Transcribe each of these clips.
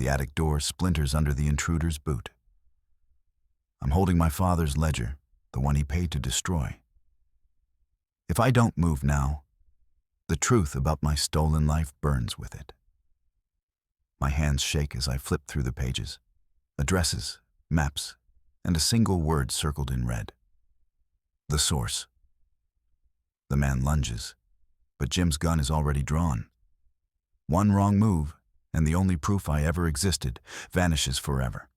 The attic door splinters under the intruder's boot. I'm holding my father's ledger, the one he paid to destroy. If I don't move now, the truth about my stolen life burns with it. My hands shake as I flip through the pages. Addresses, maps, and a single word circled in red. The source. The man lunges, but Jim's gun is already drawn. One wrong move, and the only proof I ever existed vanishes forever.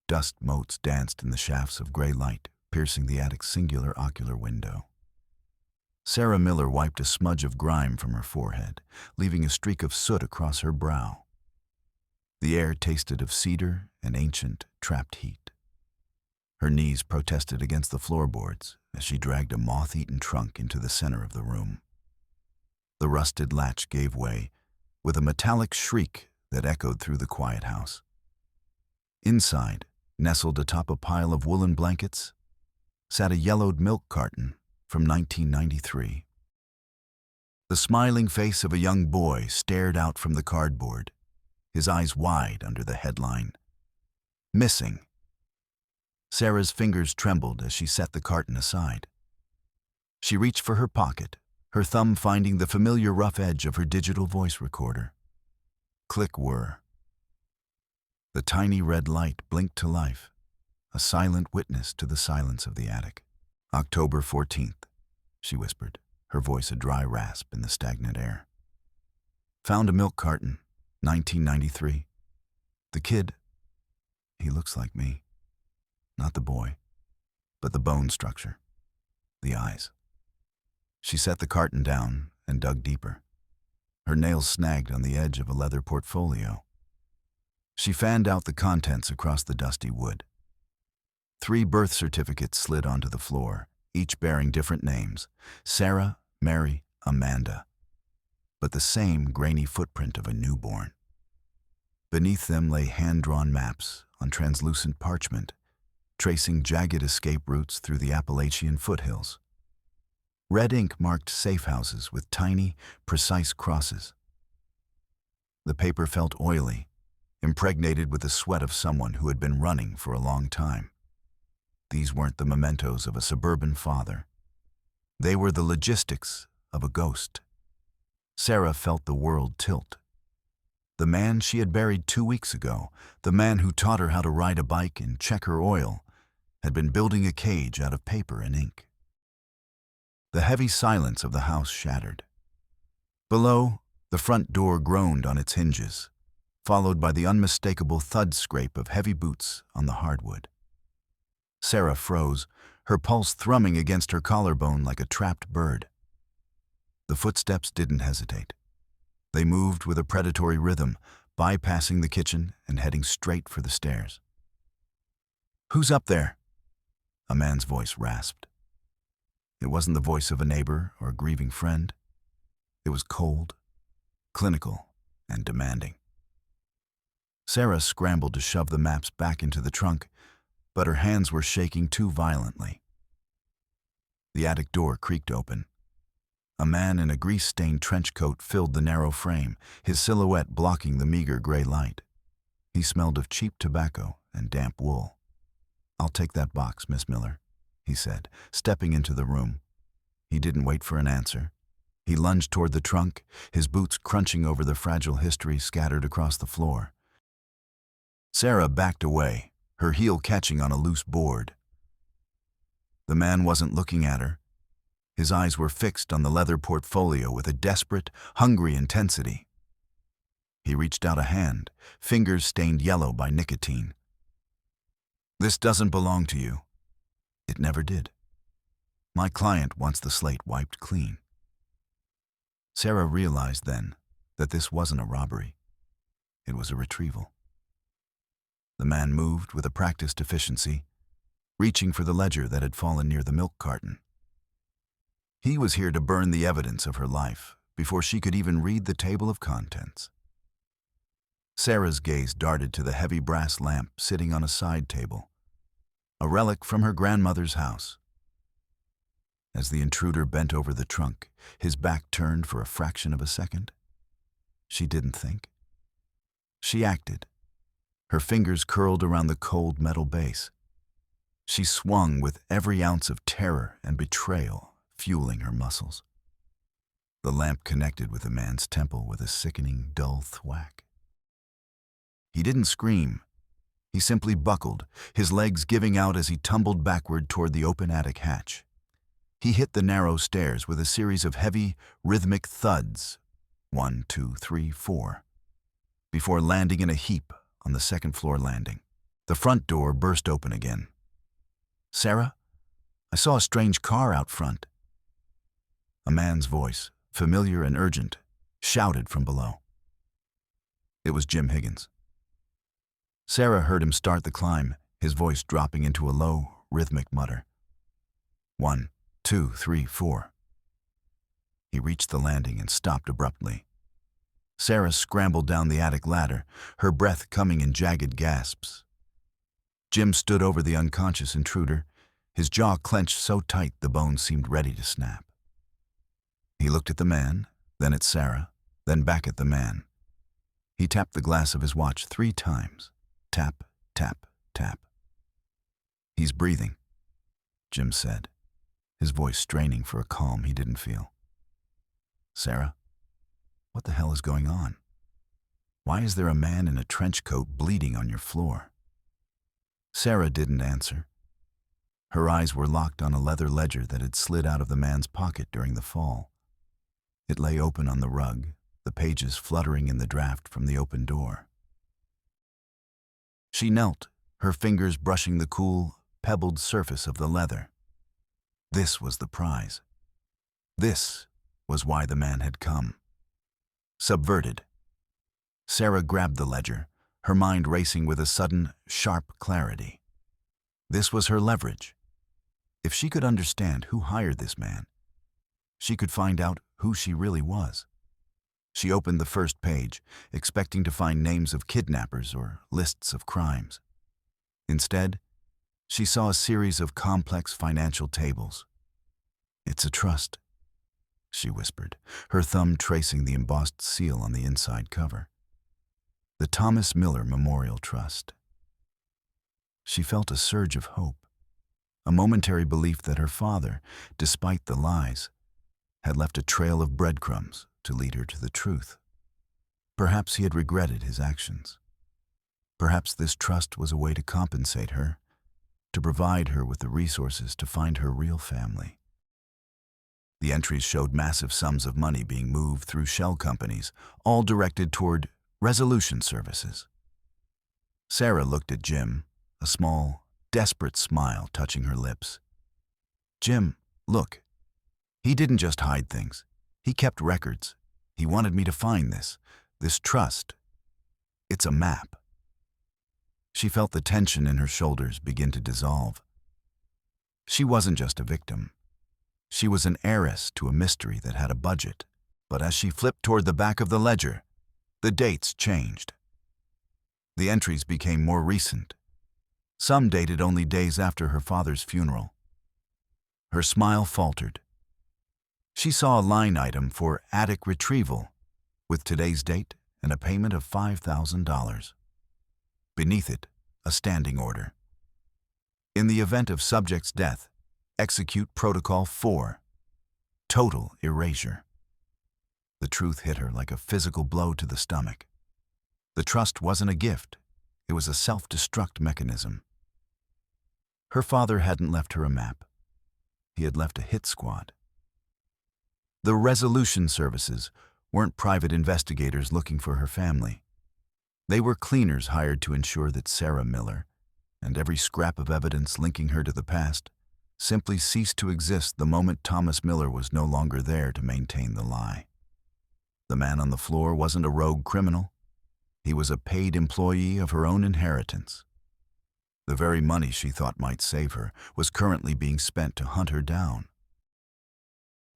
Dust motes danced in the shafts of gray light, piercing the attic's singular ocular window. Sarah Miller wiped a smudge of grime from her forehead, leaving a streak of soot across her brow. The air tasted of cedar and ancient, trapped heat. Her knees protested against the floorboards as she dragged a moth-eaten trunk into the center of the room. The rusted latch gave way, with a metallic shriek that echoed through the quiet house. Inside, nestled atop a pile of woolen blankets, sat a yellowed milk carton from 1993. The smiling face of a young boy stared out from the cardboard, his eyes wide under the headline, "Missing." Sarah's fingers trembled as she set the carton aside. She reached for her pocket, her thumb finding the familiar rough edge of her digital voice recorder. Click whir. The tiny red light blinked to life, a silent witness to the silence of the attic. October 14th, she whispered, her voice a dry rasp in the stagnant air. Found a milk carton, 1993. The kid, he looks like me. Not the boy, but the bone structure, the eyes. She set the carton down and dug deeper. Her nails snagged on the edge of a leather portfolio. She fanned out the contents across the dusty wood. 3 birth certificates slid onto the floor, each bearing different names: Sarah, Mary, Amanda, but the same grainy footprint of a newborn. Beneath them lay hand-drawn maps on translucent parchment, tracing jagged escape routes through the Appalachian foothills. Red ink marked safe houses with tiny, precise crosses. The paper felt oily, impregnated with the sweat of someone who had been running for a long time. These weren't the mementos of a suburban father. They were the logistics of a ghost. Sarah felt the world tilt. The man she had buried 2 weeks ago, the man who taught her how to ride a bike and check her oil, had been building a cage out of paper and ink. The heavy silence of the house shattered. Below, the front door groaned on its hinges, followed by the unmistakable thud scrape of heavy boots on the hardwood. Sarah froze, her pulse thrumming against her collarbone like a trapped bird. The footsteps didn't hesitate. They moved with a predatory rhythm, bypassing the kitchen and heading straight for the stairs. "Who's up there?" A man's voice rasped. It wasn't the voice of a neighbor or a grieving friend. It was cold, clinical, and demanding. Sarah scrambled to shove the maps back into the trunk, but her hands were shaking too violently. The attic door creaked open. A man in a grease-stained trench coat filled the narrow frame, his silhouette blocking the meager gray light. He smelled of cheap tobacco and damp wool. "I'll take that box, Miss Miller," he said, stepping into the room. He didn't wait for an answer. He lunged toward the trunk, his boots crunching over the fragile history scattered across the floor. Sarah backed away, her heel catching on a loose board. The man wasn't looking at her. His eyes were fixed on the leather portfolio with a desperate, hungry intensity. He reached out a hand, fingers stained yellow by nicotine. "This doesn't belong to you." It never did. "My client wants the slate wiped clean." Sarah realized then that this wasn't a robbery. It was a retrieval. The man moved with a practiced efficiency, reaching for the ledger that had fallen near the milk carton. He was here to burn the evidence of her life before she could even read the table of contents. Sarah's gaze darted to the heavy brass lamp sitting on a side table, a relic from her grandmother's house. As the intruder bent over the trunk, his back turned for a fraction of a second. She didn't think. She acted, her fingers curled around the cold metal base. She swung with every ounce of terror and betrayal fueling her muscles. The lamp connected with the man's temple with a sickening, dull thwack. He didn't scream. He simply buckled, his legs giving out as he tumbled backward toward the open attic hatch. He hit the narrow stairs with a series of heavy, rhythmic thuds, 1, 2, 3, 4, before landing in a heap on the second-floor landing. The front door burst open again. "Sarah, I saw a strange car out front." A man's voice, familiar and urgent, shouted from below. It was Jim Higgins. Sarah heard him start the climb, his voice dropping into a low, rhythmic mutter. 1, 2, 3, 4. He reached the landing and stopped abruptly. Sarah scrambled down the attic ladder, her breath coming in jagged gasps. Jim stood over the unconscious intruder, his jaw clenched so tight the bones seemed ready to snap. He looked at the man, then at Sarah, then back at the man. He tapped the glass of his watch 3 times. Tap, tap, tap. "He's breathing," Jim said, his voice straining for a calm he didn't feel. "Sarah, what the hell is going on? Why is there a man in a trench coat bleeding on your floor?" Sarah didn't answer. Her eyes were locked on a leather ledger that had slid out of the man's pocket during the fall. It lay open on the rug, the pages fluttering in the draft from the open door. She knelt, her fingers brushing the cool, pebbled surface of the leather. This was the prize. This was why the man had come. Subverted. Sarah grabbed the ledger, her mind racing with a sudden, sharp clarity. This was her leverage. If she could understand who hired this man, she could find out who she really was. She opened the first page, expecting to find names of kidnappers or lists of crimes. Instead, she saw a series of complex financial tables. "It's a trust," she whispered, her thumb tracing the embossed seal on the inside cover. "The Thomas Miller Memorial Trust." She felt a surge of hope, a momentary belief that her father, despite the lies, had left a trail of breadcrumbs to lead her to the truth. Perhaps he had regretted his actions. Perhaps this trust was a way to compensate her, to provide her with the resources to find her real family. The entries showed massive sums of money being moved through shell companies, all directed toward resolution services. Sarah looked at Jim, a small, desperate smile touching her lips. "Jim, look. He didn't just hide things. He kept records. He wanted me to find this trust. It's a map." She felt the tension in her shoulders begin to dissolve. She wasn't just a victim. She was an heiress to a mystery that had a budget. But as she flipped toward the back of the ledger, the dates changed. The entries became more recent. Some dated only days after her father's funeral. Her smile faltered. She saw a line item for attic retrieval, with today's date and a payment of $5,000. Beneath it, a standing order. "In the event of subject's death, execute Protocol 4. Total erasure." The truth hit her like a physical blow to the stomach. The trust wasn't a gift. It was a self-destruct mechanism. Her father hadn't left her a map. He had left a hit squad. The resolution services weren't private investigators looking for her family. They were cleaners hired to ensure that Sarah Miller, and every scrap of evidence linking her to the past, simply ceased to exist the moment Thomas Miller was no longer there to maintain the lie. The man on the floor wasn't a rogue criminal. He was a paid employee of her own inheritance. The very money she thought might save her was currently being spent to hunt her down.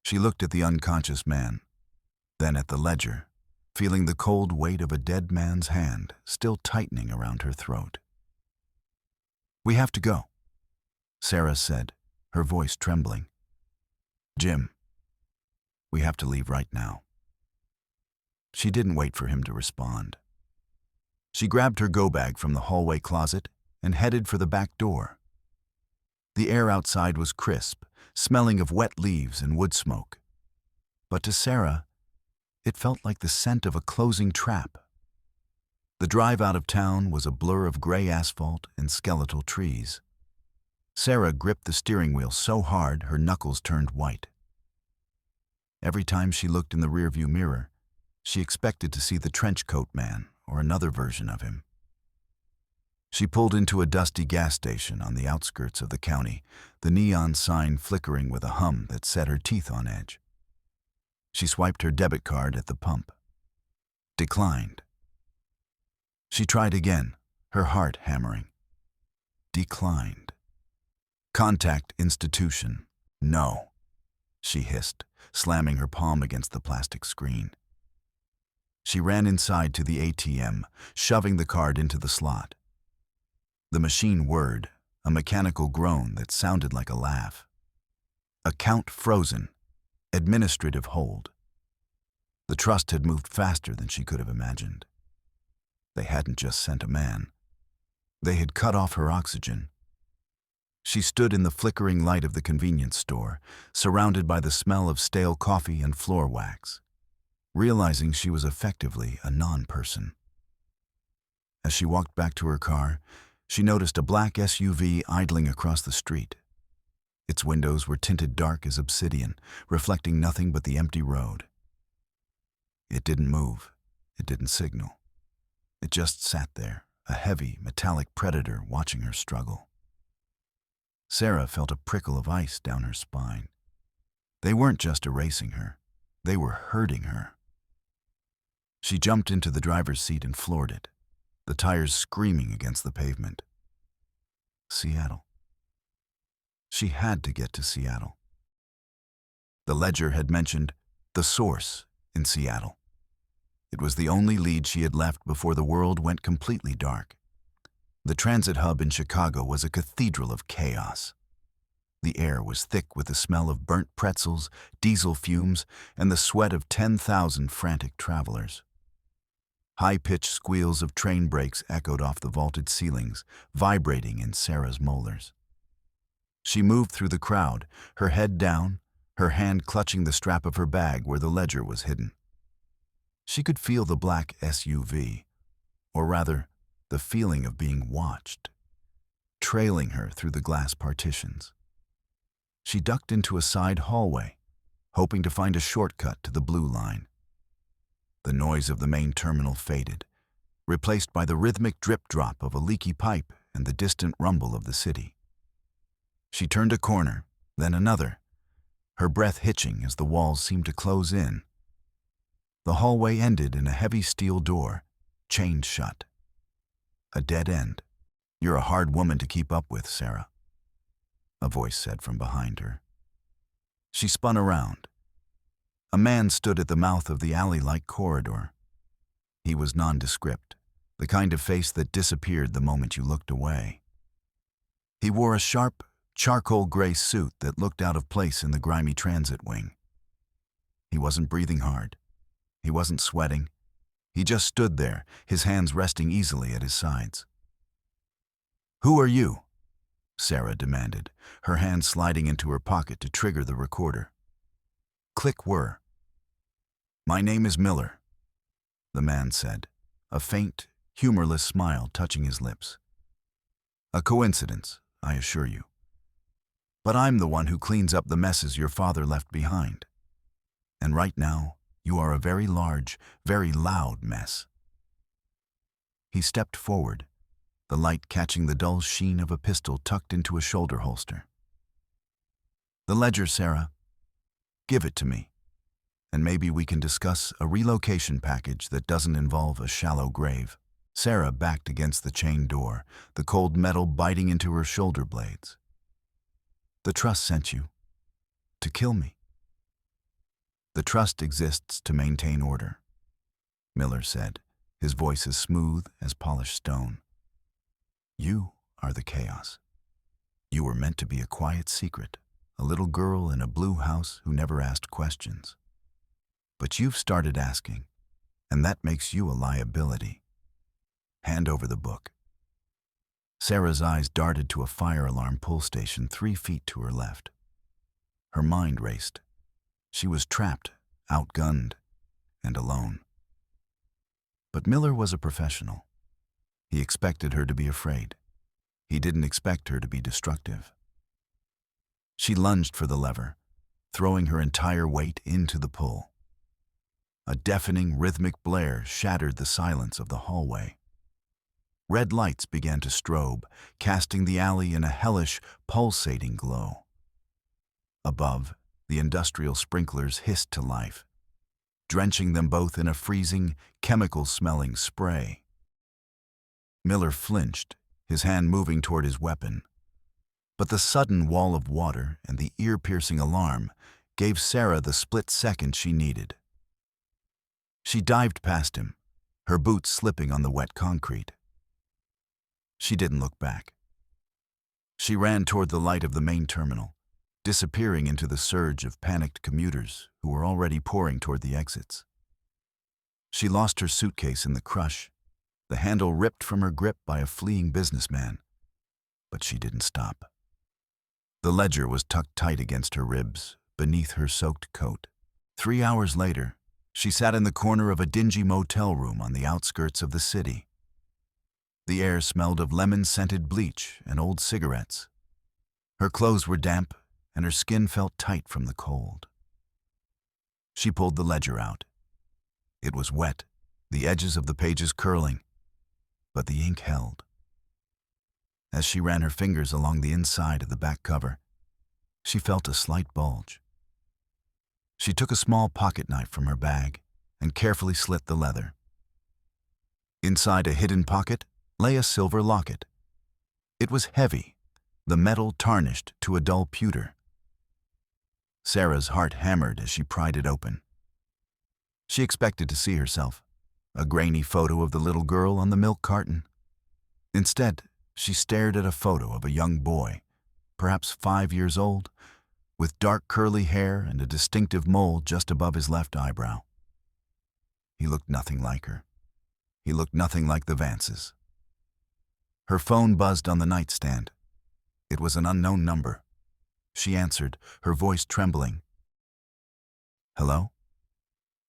She looked at the unconscious man, then at the ledger, feeling the cold weight of a dead man's hand still tightening around her throat. "We have to go," Sarah said, her voice trembling. "Jim, we have to leave right now." She didn't wait for him to respond. She grabbed her go-bag from the hallway closet and headed for the back door. The air outside was crisp, smelling of wet leaves and wood smoke. But to Sarah, it felt like the scent of a closing trap. The drive out of town was a blur of gray asphalt and skeletal trees. Sarah gripped the steering wheel so hard her knuckles turned white. Every time she looked in the rearview mirror, she expected to see the trench coat man or another version of him. She pulled into a dusty gas station on the outskirts of the county, the neon sign flickering with a hum that set her teeth on edge. She swiped her debit card at the pump. Declined. She tried again, her heart hammering. Declined. Contact institution. No, she hissed, slamming her palm against the plastic screen. She ran inside to the ATM, shoving the card into the slot. The machine whirred, a mechanical groan that sounded like a laugh. Account frozen. Administrative hold. The trust had moved faster than she could have imagined. They hadn't just sent a man. They had cut off her oxygen. She stood in the flickering light of the convenience store, surrounded by the smell of stale coffee and floor wax, realizing she was effectively a non-person. As she walked back to her car, she noticed a black SUV idling across the street. Its windows were tinted dark as obsidian, reflecting nothing but the empty road. It didn't move. It didn't signal. It just sat there, a heavy, metallic predator watching her struggle. Sarah felt a prickle of ice down her spine. They weren't just erasing her. They were hurting her. She jumped into the driver's seat and floored it, the tires screaming against the pavement. Seattle. She had to get to Seattle. The ledger had mentioned the source in Seattle. It was the only lead she had left before the world went completely dark. The transit hub in Chicago was a cathedral of chaos. The air was thick with the smell of burnt pretzels, diesel fumes, and the sweat of 10,000 frantic travelers. High-pitched squeals of train brakes echoed off the vaulted ceilings, vibrating in Sarah's molars. She moved through the crowd, her head down, her hand clutching the strap of her bag where the ledger was hidden. She could feel the black SUV, or rather, the feeling of being watched, trailing her through the glass partitions. She ducked into a side hallway, hoping to find a shortcut to the blue line. The noise of the main terminal faded, replaced by the rhythmic drip-drop of a leaky pipe and the distant rumble of the city. She turned a corner, then another, her breath hitching as the walls seemed to close in. The hallway ended in a heavy steel door, chained shut. A dead end. You're a hard woman to keep up with, Sarah, a voice said from behind her. She spun around. A man stood at the mouth of the alley-like corridor. He was nondescript, the kind of face that disappeared the moment you looked away. He wore a sharp, charcoal gray suit that looked out of place in the grimy transit wing. He wasn't breathing hard. He wasn't sweating. He just stood there, his hands resting easily at his sides. "Who are you?" Sarah demanded, her hand sliding into her pocket to trigger the recorder. Click whir. "My name is Miller," the man said, a faint, humorless smile touching his lips. "A coincidence, I assure you. But I'm the one who cleans up the messes your father left behind. And right now, you are a very large, very loud mess." He stepped forward, the light catching the dull sheen of a pistol tucked into a shoulder holster. "The ledger, Sarah. Give it to me, and maybe we can discuss a relocation package that doesn't involve a shallow grave." Sarah backed against the chain door, the cold metal biting into her shoulder blades. "The trust sent you. To kill me." "The trust exists to maintain order," Miller said, his voice as smooth as polished stone. "You are the chaos. You were meant to be a quiet secret, a little girl in a blue house who never asked questions. But you've started asking, and that makes you a liability." Hand over the book. Sarah's eyes darted to a fire alarm pull station 3 feet to her left. Her mind raced. She was trapped, outgunned, and alone. But Miller was a professional. He expected her to be afraid. He didn't expect her to be destructive. She lunged for the lever, throwing her entire weight into the pull. A deafening, rhythmic blare shattered the silence of the hallway. Red lights began to strobe, casting the alley in a hellish, pulsating glow. Above, the industrial sprinklers hissed to life, drenching them both in a freezing, chemical-smelling spray. Miller flinched, his hand moving toward his weapon. But the sudden wall of water and the ear-piercing alarm gave Sarah the split second she needed. She dived past him, her boots slipping on the wet concrete. She didn't look back. She ran toward the light of the main terminal, disappearing into the surge of panicked commuters who were already pouring toward the exits. She lost her suitcase in the crush, the handle ripped from her grip by a fleeing businessman. But she didn't stop. The ledger was tucked tight against her ribs, beneath her soaked coat. 3 hours later, she sat in the corner of a dingy motel room on the outskirts of the city. The air smelled of lemon-scented bleach and old cigarettes. Her clothes were damp, and her skin felt tight from the cold. She pulled the ledger out. It was wet, the edges of the pages curling, but the ink held. As she ran her fingers along the inside of the back cover, she felt a slight bulge. She took a small pocket knife from her bag and carefully slit the leather. Inside a hidden pocket lay a silver locket. It was heavy, the metal tarnished to a dull pewter. Sarah's heart hammered as she pried it open. She expected to see herself, a grainy photo of the little girl on the milk carton. Instead, she stared at a photo of a young boy, perhaps 5 years old, with dark curly hair and a distinctive mole just above his left eyebrow. He looked nothing like her. He looked nothing like the Vances. Her phone buzzed on the nightstand. It was an unknown number. She answered, her voice trembling. "Hello?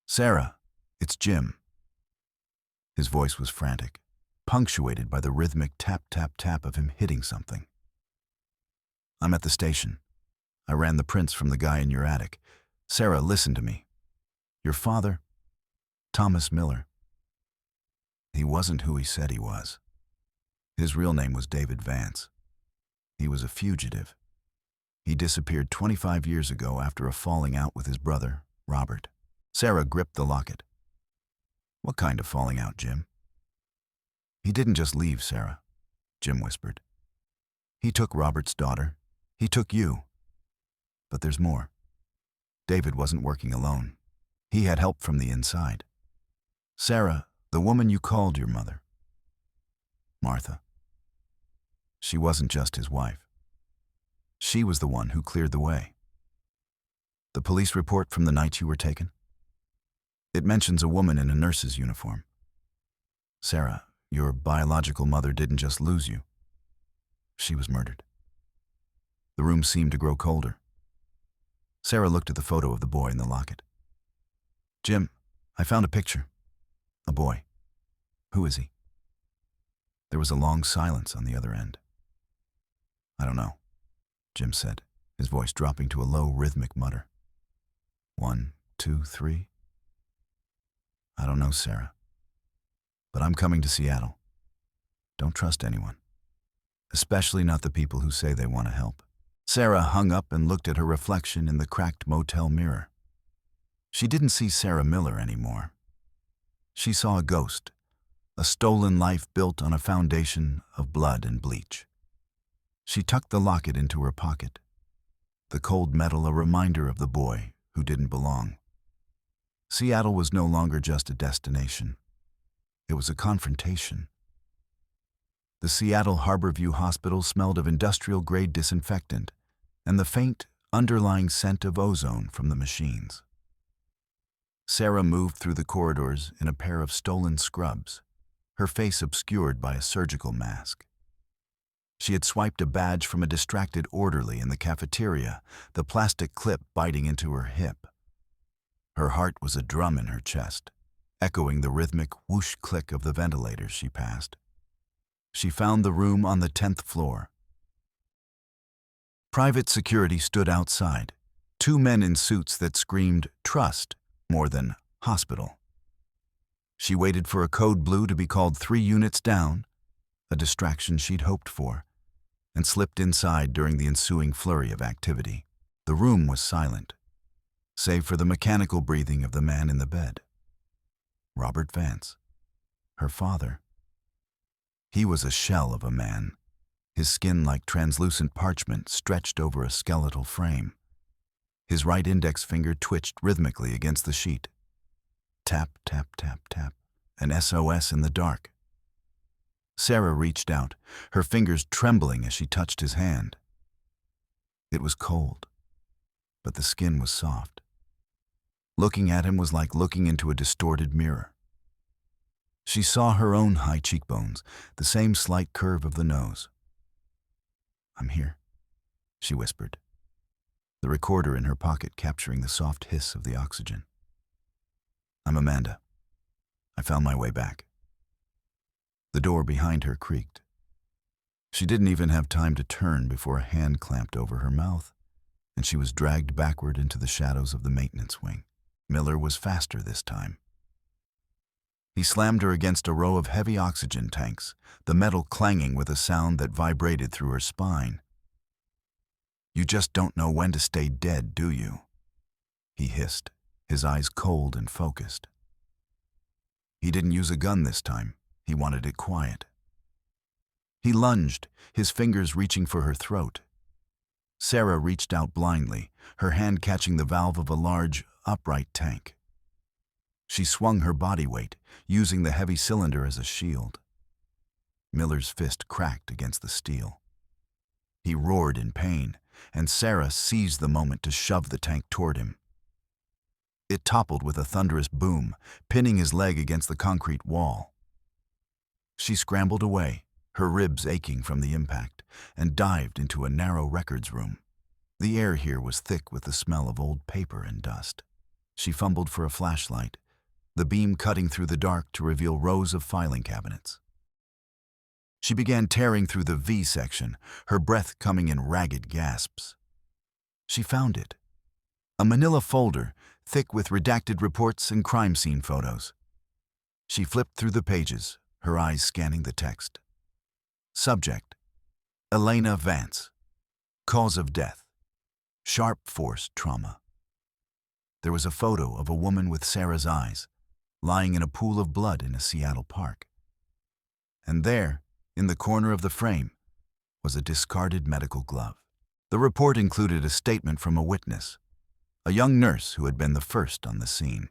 Sarah, it's Jim." His voice was frantic, punctuated by the rhythmic tap-tap-tap of him hitting something. "I'm at the station. I ran the prints from the guy in your attic. Sarah, listen to me. Your father, Thomas Miller. He wasn't who he said he was. His real name was David Vance. He was a fugitive. He disappeared 25 years ago after a falling out with his brother, Robert." Sarah gripped the locket. "What kind of falling out, Jim?" "He didn't just leave, Sarah," Jim whispered. "He took Robert's daughter. He took you. But there's more. David wasn't working alone. He had help from the inside. Sarah, the woman you called your mother, Martha. She wasn't just his wife. She was the one who cleared the way. The police report from the night you were taken? It mentions a woman in a nurse's uniform. Sarah, your biological mother didn't just lose you. She was murdered." The room seemed to grow colder. Sarah looked at the photo of the boy in the locket. "Jim, I found a picture. A boy. Who is he?" There was a long silence on the other end. "I don't know," Jim said, his voice dropping to a low, rhythmic mutter. 1, 2, 3. "I don't know, Sarah. But I'm coming to Seattle. Don't trust anyone. Especially not the people who say they want to help." Sarah hung up and looked at her reflection in the cracked motel mirror. She didn't see Sarah Miller anymore. She saw a ghost, a stolen life built on a foundation of blood and bleach. She tucked the locket into her pocket, the cold metal a reminder of the boy who didn't belong. Seattle was no longer just a destination. It was a confrontation. The Seattle Harborview Hospital smelled of industrial-grade disinfectant and the faint, underlying scent of ozone from the machines. Sarah moved through the corridors in a pair of stolen scrubs. her face obscured by a surgical mask. She had swiped a badge from a distracted orderly in the cafeteria, the plastic clip biting into her hip. Her heart was a drum in her chest, echoing the rhythmic whoosh click of the ventilators she passed. She found the room on the 10th floor. Private security stood outside, 2 men in suits that screamed trust more than hospital. She waited for a code blue to be called 3 units down, a distraction she'd hoped for, and slipped inside during the ensuing flurry of activity. The room was silent, save for the mechanical breathing of the man in the bed. Robert Vance, her father. He was a shell of a man, his skin like translucent parchment stretched over a skeletal frame. His right index finger twitched rhythmically against the sheet. Tap, tap, tap, tap, an SOS in the dark. Sarah reached out, her fingers trembling as she touched his hand. It was cold, but the skin was soft. Looking at him was like looking into a distorted mirror. She saw her own high cheekbones, the same slight curve of the nose. "I'm here," she whispered, the recorder in her pocket capturing the soft hiss of the oxygen. "I'm Amanda. I found my way back." The door behind her creaked. She didn't even have time to turn before a hand clamped over her mouth, and she was dragged backward into the shadows of the maintenance wing. Miller was faster this time. He slammed her against a row of heavy oxygen tanks, the metal clanging with a sound that vibrated through her spine. "You just don't know when to stay dead, do you?" he hissed, his eyes cold and focused. He didn't use a gun this time. He wanted it quiet. He lunged, his fingers reaching for her throat. Sarah reached out blindly, her hand catching the valve of a large, upright tank. She swung her body weight, using the heavy cylinder as a shield. Miller's fist cracked against the steel. He roared in pain, and Sarah seized the moment to shove the tank toward him. It toppled with a thunderous boom, pinning his leg against the concrete wall. She scrambled away, her ribs aching from the impact, and dived into a narrow records room. The air here was thick with the smell of old paper and dust. She fumbled for a flashlight, the beam cutting through the dark to reveal rows of filing cabinets. She began tearing through the V section, her breath coming in ragged gasps. She found it. A manila folder, thick with redacted reports and crime scene photos. She flipped through the pages, her eyes scanning the text. Subject: Elena Vance. Cause of death: sharp force trauma. There was a photo of a woman with Sarah's eyes, lying in a pool of blood in a Seattle park. And there, in the corner of the frame, was a discarded medical glove. The report included a statement from a witness, a young nurse who had been the first on the scene.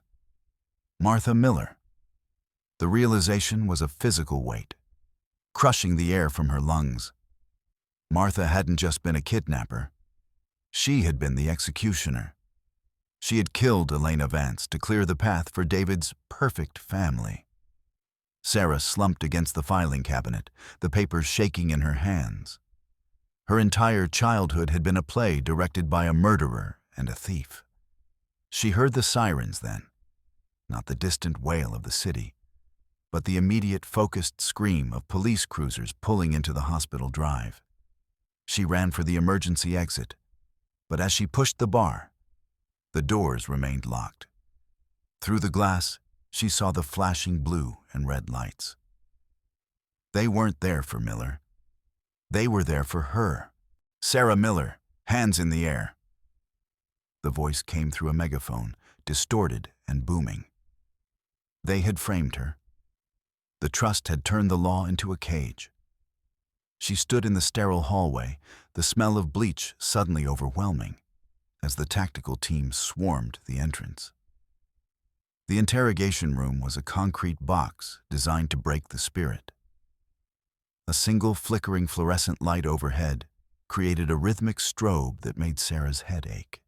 Martha Miller. The realization was a physical weight, crushing the air from her lungs. Martha hadn't just been a kidnapper. She had been the executioner. She had killed Elena Vance to clear the path for David's perfect family. Sarah slumped against the filing cabinet, the papers shaking in her hands. Her entire childhood had been a play directed by a murderer and a thief. She heard the sirens then, not the distant wail of the city, but the immediate focused scream of police cruisers pulling into the hospital drive. She ran for the emergency exit, but as she pushed the bar, the doors remained locked. Through the glass, she saw the flashing blue and red lights. They weren't there for Miller. They were there for her. "Sarah Miller, hands in the air." The voice came through a megaphone, distorted and booming. They had framed her. The trust had turned the law into a cage. She stood in the sterile hallway, the smell of bleach suddenly overwhelming, as the tactical team swarmed the entrance. The interrogation room was a concrete box designed to break the spirit. A single flickering fluorescent light overhead created a rhythmic strobe that made Sarah's head ache.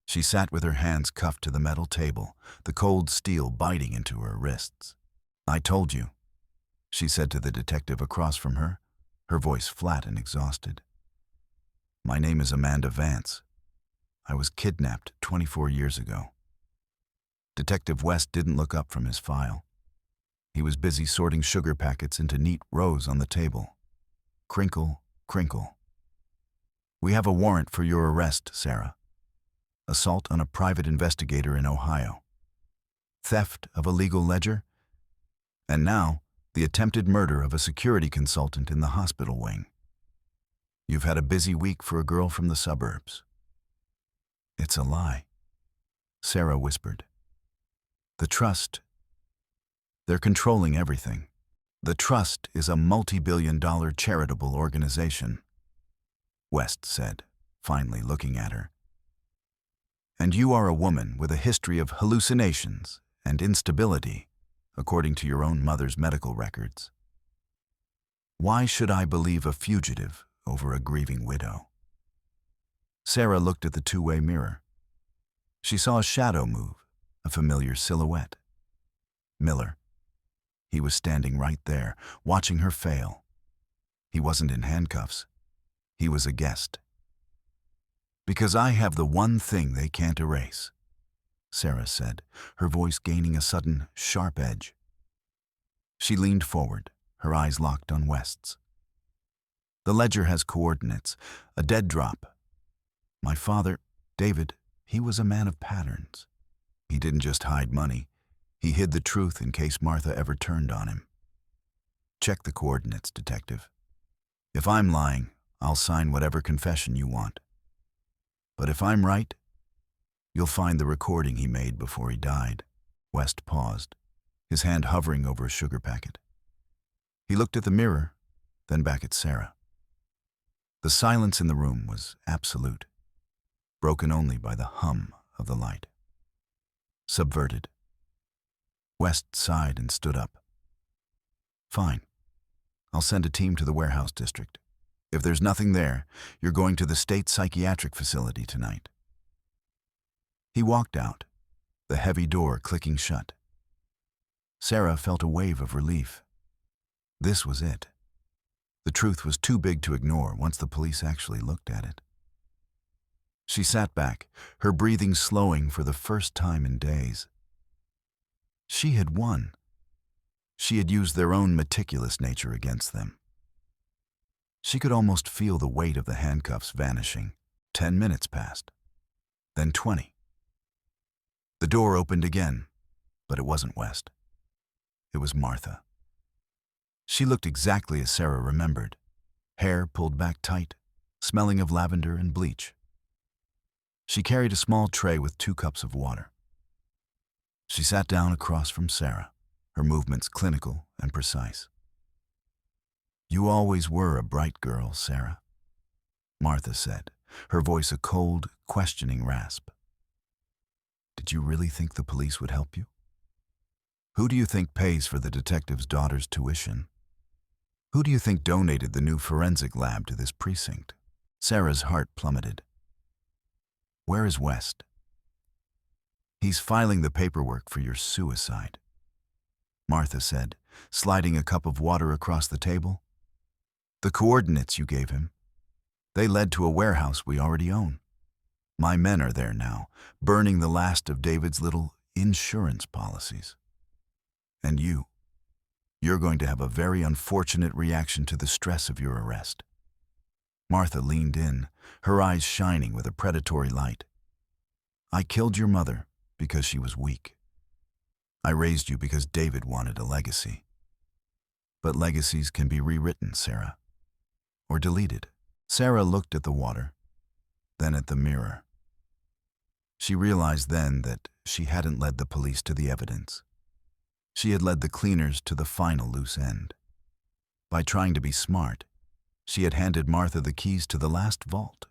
She sat with her hands cuffed to the metal table, the cold steel biting into her wrists. "I told you," she said to the detective across from her, her voice flat and exhausted. My name is Amanda Vance. I was kidnapped 24 years ago. Detective West didn't look up from his file. He was busy sorting sugar packets into neat rows on the table. Crinkle, crinkle. We have a warrant for your arrest, Sarah. Assault on a private investigator in Ohio. Theft of a legal ledger. And now, the attempted murder of a security consultant in the hospital wing. You've had a busy week for a girl from the suburbs. It's a lie, Sarah whispered. The Trust. They're controlling everything. The Trust is a multi-billion-dollar charitable organization, West said, finally looking at her. And you are a woman with a history of hallucinations and instability, according to your own mother's medical records. Why should I believe a fugitive over a grieving widow? Sarah looked at the two-way mirror. She saw a shadow move, a familiar silhouette. Miller. He was standing right there, watching her fail. He wasn't in handcuffs. He was a guest. Because I have the one thing they can't erase, Sarah said, her voice gaining a sudden, sharp edge. She leaned forward, her eyes locked on West's. The ledger has coordinates, a dead drop. My father, David, he was a man of patterns. He didn't just hide money. He hid the truth in case Martha ever turned on him. Check the coordinates, detective. If I'm lying, I'll sign whatever confession you want. But if I'm right, you'll find the recording he made before he died. West paused, his hand hovering over a sugar packet. He looked at the mirror, then back at Sarah. The silence in the room was absolute, broken only by the hum of the light. Subverted. West sighed and stood up. Fine. I'll send a team to the warehouse district. If there's nothing there, you're going to the state psychiatric facility tonight. He walked out, the heavy door clicking shut. Sarah felt a wave of relief. This was it. The truth was too big to ignore once the police actually looked at it. She sat back, her breathing slowing for the first time in days. She had won. She had used their own meticulous nature against them. She could almost feel the weight of the handcuffs vanishing. 10 minutes passed, then 20. The door opened again, but it wasn't West. It was Martha. She looked exactly as Sarah remembered, hair pulled back tight, smelling of lavender and bleach. She carried a small tray with 2 cups of water. She sat down across from Sarah, her movements clinical and precise. You always were a bright girl, Sarah, Martha said, her voice a cold, questioning rasp. Did you really think the police would help you? Who do you think pays for the detective's daughter's tuition? Who do you think donated the new forensic lab to this precinct? Sarah's heart plummeted. Where is West? He's filing the paperwork for your suicide, Martha said, sliding a cup of water across the table. The coordinates you gave him, they led to a warehouse we already own. My men are there now, burning the last of David's little insurance policies. And you're going to have a very unfortunate reaction to the stress of your arrest. Martha leaned in, her eyes shining with a predatory light. I killed your mother because she was weak. I raised you because David wanted a legacy. But legacies can be rewritten, Sarah, or deleted. Sarah looked at the water, then at the mirror. She realized then that she hadn't led the police to the evidence. She had led the cleaners to the final loose end. By trying to be smart, she had handed Martha the keys to the last vault.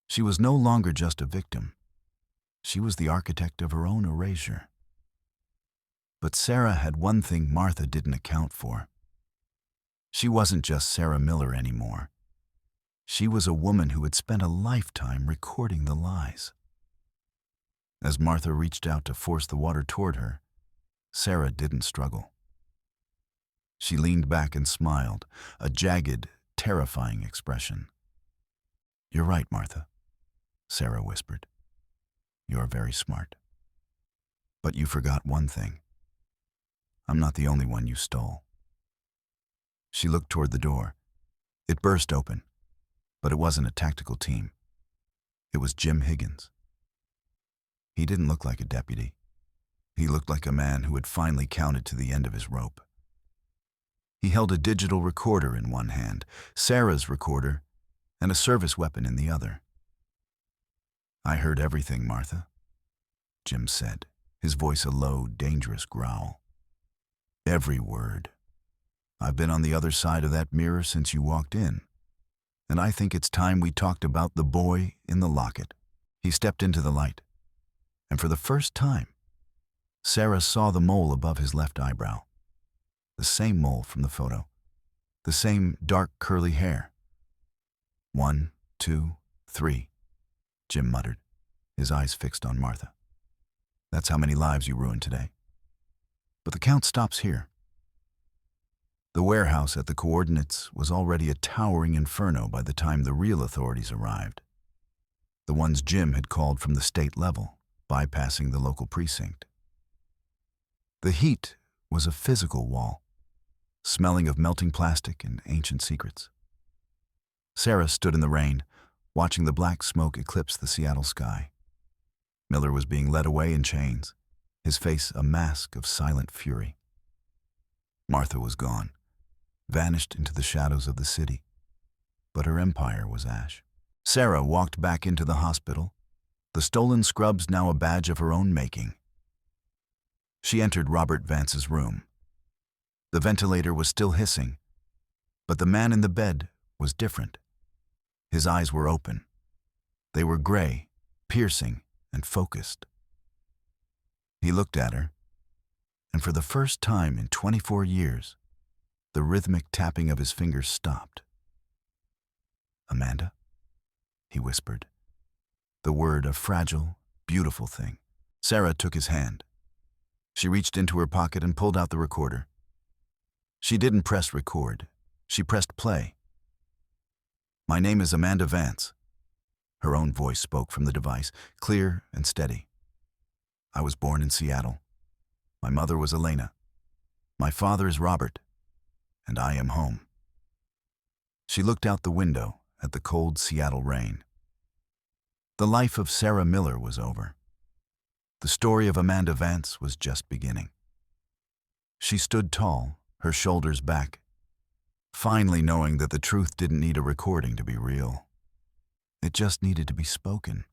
She was no longer just a victim. She was the architect of her own erasure. But Sarah had one thing Martha didn't account for. She wasn't just Sarah Miller anymore. She was a woman who had spent a lifetime recording the lies. As Martha reached out to force the water toward her, Sarah didn't struggle. She leaned back and smiled, a jagged, terrifying expression. "You're right, Martha," Sarah whispered. "You're very smart. But you forgot one thing. I'm not the only one you stole." She looked toward the door. It burst open, but it wasn't a tactical team. It was Jim Higgins. He didn't look like a deputy. He looked like a man who had finally counted to the end of his rope. He held a digital recorder in one hand, Sarah's recorder, and a service weapon in the other. "I heard everything, Martha," Jim said, his voice a low, dangerous growl. "Every word. I've been on the other side of that mirror since you walked in, and I think it's time we talked about the boy in the locket." He stepped into the light, and for the first time, Sarah saw the mole above his left eyebrow. The same mole from the photo. The same dark curly hair. 1, 2, 3, Jim muttered, his eyes fixed on Martha. "That's how many lives you ruined today. But the count stops here." The warehouse at the coordinates was already a towering inferno by the time the real authorities arrived. The ones Jim had called from the state level, bypassing the local precinct. The heat was a physical wall, smelling of melting plastic and ancient secrets. Sarah stood in the rain, watching the black smoke eclipse the Seattle sky. Miller was being led away in chains, his face a mask of silent fury. Martha was gone, vanished into the shadows of the city, but her empire was ash. Sarah walked back into the hospital, the stolen scrubs now a badge of her own making. She entered Robert Vance's room. The ventilator was still hissing, but the man in the bed was different. His eyes were open. They were gray, piercing, and focused. He looked at her, and for the first time in 24 years, the rhythmic tapping of his fingers stopped. "Amanda?" he whispered, the word a fragile, beautiful thing. Sarah took his hand. She reached into her pocket and pulled out the recorder. She didn't press record. She pressed play. "My name is Amanda Vance." Her own voice spoke from the device, clear and steady. "I was born in Seattle. My mother was Elena. My father is Robert, and I am home." She looked out the window at the cold Seattle rain. The life of Sarah Miller was over. The story of Amanda Vance was just beginning. She stood tall, her shoulders back, finally knowing that the truth didn't need a recording to be real. It just needed to be spoken.